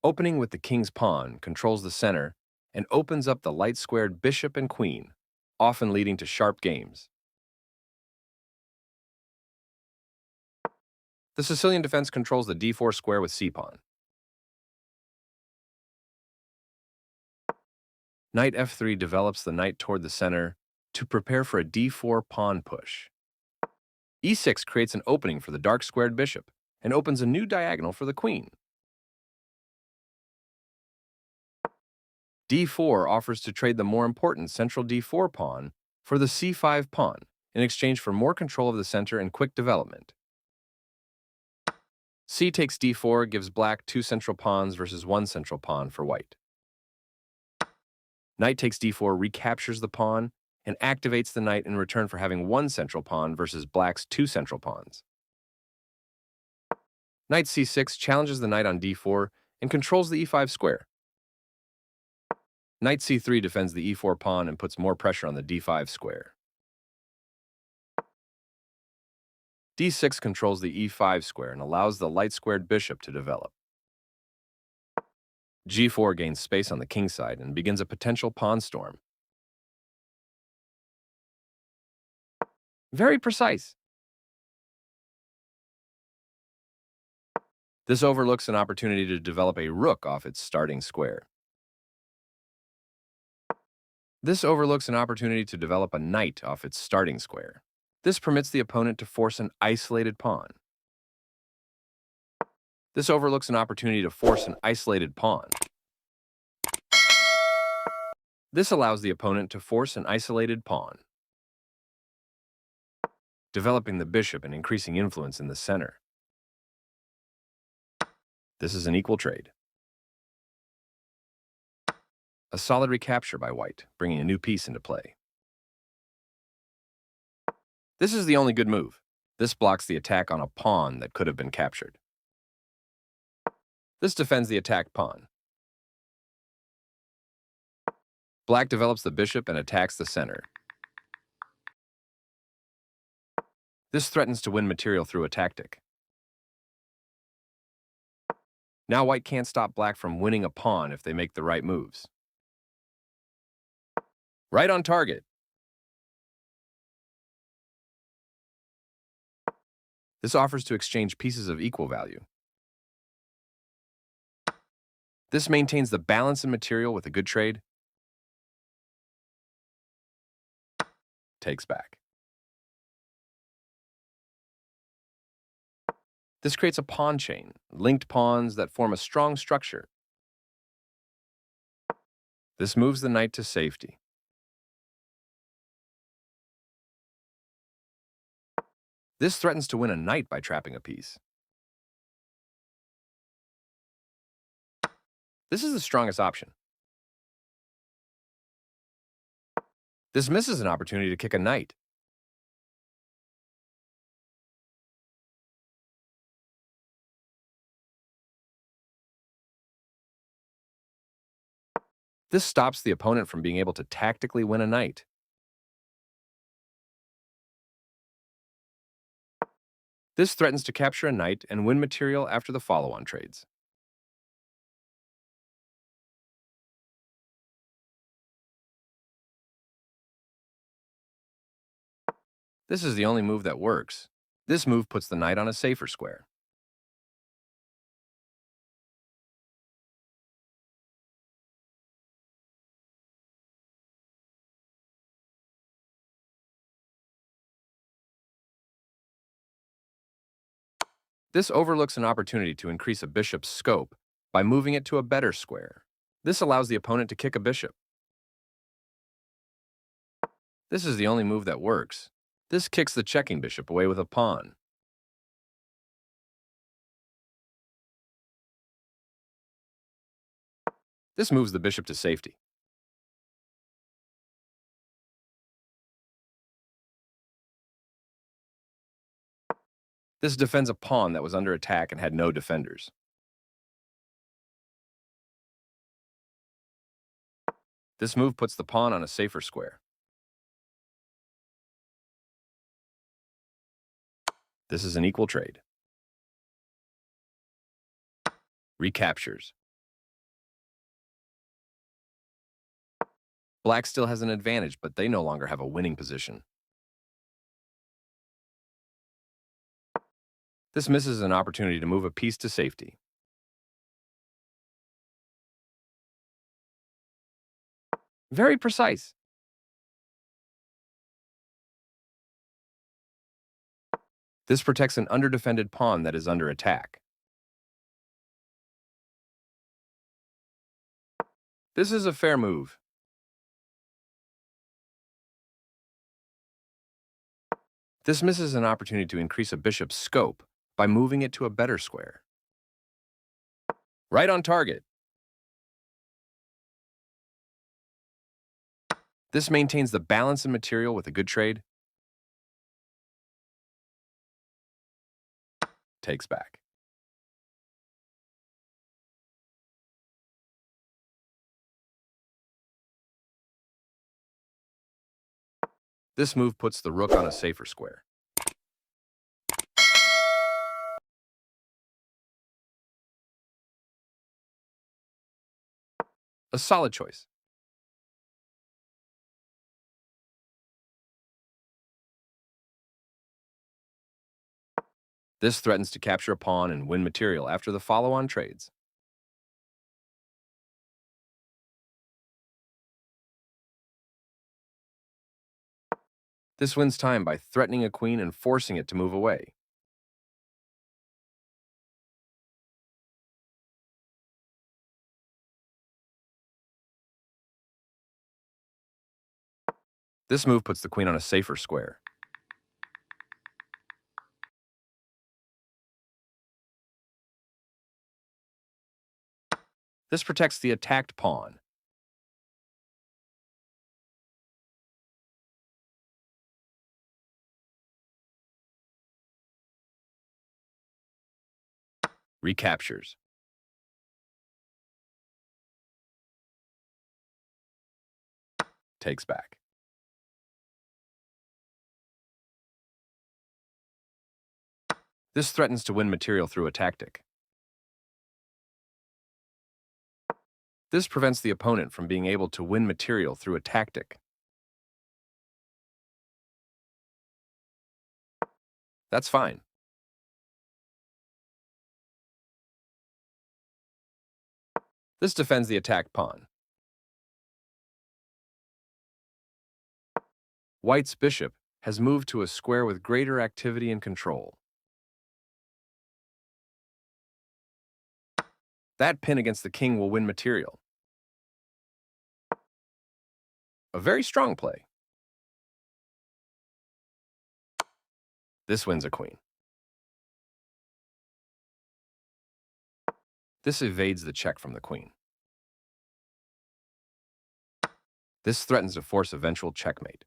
Opening with the king's pawn controls the center and opens up the light-squared bishop and queen, often leading to sharp games. The Sicilian defense controls the d4 square with c-pawn. Knight f3 develops the knight toward the center to prepare for a d4 pawn push. e6 creates an opening for the dark-squared bishop and opens a new diagonal for the queen. d4 offers to trade the more important central d4 pawn for the c5 pawn in exchange for more control of the center and quick development. C takes d4 gives black two central pawns versus one central pawn for white. Knight takes d4 recaptures the pawn and activates the knight in return for having one central pawn versus black's two central pawns. Knight c6 challenges the knight on d4 and controls the e5 square. Knight c3 defends the e4 pawn and puts more pressure on the d5 square. d6 controls the e5 square and allows the light-squared bishop to develop. g4 gains space on the king side and begins a potential pawn storm. Very precise. This overlooks an opportunity to develop a rook off its starting square. This overlooks an opportunity to develop a knight off its starting square. This permits the opponent to force an isolated pawn. This overlooks an opportunity to force an isolated pawn. This allows the opponent to force an isolated pawn, developing the bishop and increasing influence in the center. This is an equal trade. A solid recapture by white, bringing a new piece into play. This is the only good move. This blocks the attack on a pawn that could have been captured. This defends the attacked pawn. Black develops the bishop and attacks the center. This threatens to win material through a tactic. Now white can't stop black from winning a pawn if they make the right moves. Right on target. This offers to exchange pieces of equal value. This maintains the balance in material with a good trade. Takes back. This creates a pawn chain, linked pawns that form a strong structure. This moves the knight to safety. This threatens to win a knight by trapping a piece. This is the strongest option. This misses an opportunity to kick a knight. This stops the opponent from being able to tactically win a knight. This threatens to capture a knight and win material after the follow-on trades. This is the only move that works. This move puts the knight on a safer square. This overlooks an opportunity to increase a bishop's scope by moving it to a better square. This allows the opponent to kick a bishop. This is the only move that works. This kicks the checking bishop away with a pawn. This moves the bishop to safety. This defends a pawn that was under attack and had no defenders. This move puts the pawn on a safer square. This is an equal trade. Recaptures. Black still has an advantage, but they no longer have a winning position. This misses an opportunity to move a piece to safety. Very precise. This protects an underdefended pawn that is under attack. This is a fair move. This misses an opportunity to increase a bishop's scope by moving it to a better square. Right on target. This maintains the balance in material with a good trade. Takes back. This move puts the rook on a safer square. A solid choice. This threatens to capture a pawn and win material after the follow-on trades. This wins time by threatening a queen and forcing it to move away. This move puts the queen on a safer square. This protects the attacked pawn. Recaptures. Takes back. This threatens to win material through a tactic. This prevents the opponent from being able to win material through a tactic. That's fine. This defends the attacked pawn. White's bishop has moved to a square with greater activity and control. That pin against the king will win material. A very strong play. This wins a queen. This evades the check from the queen. This threatens to force eventual checkmate.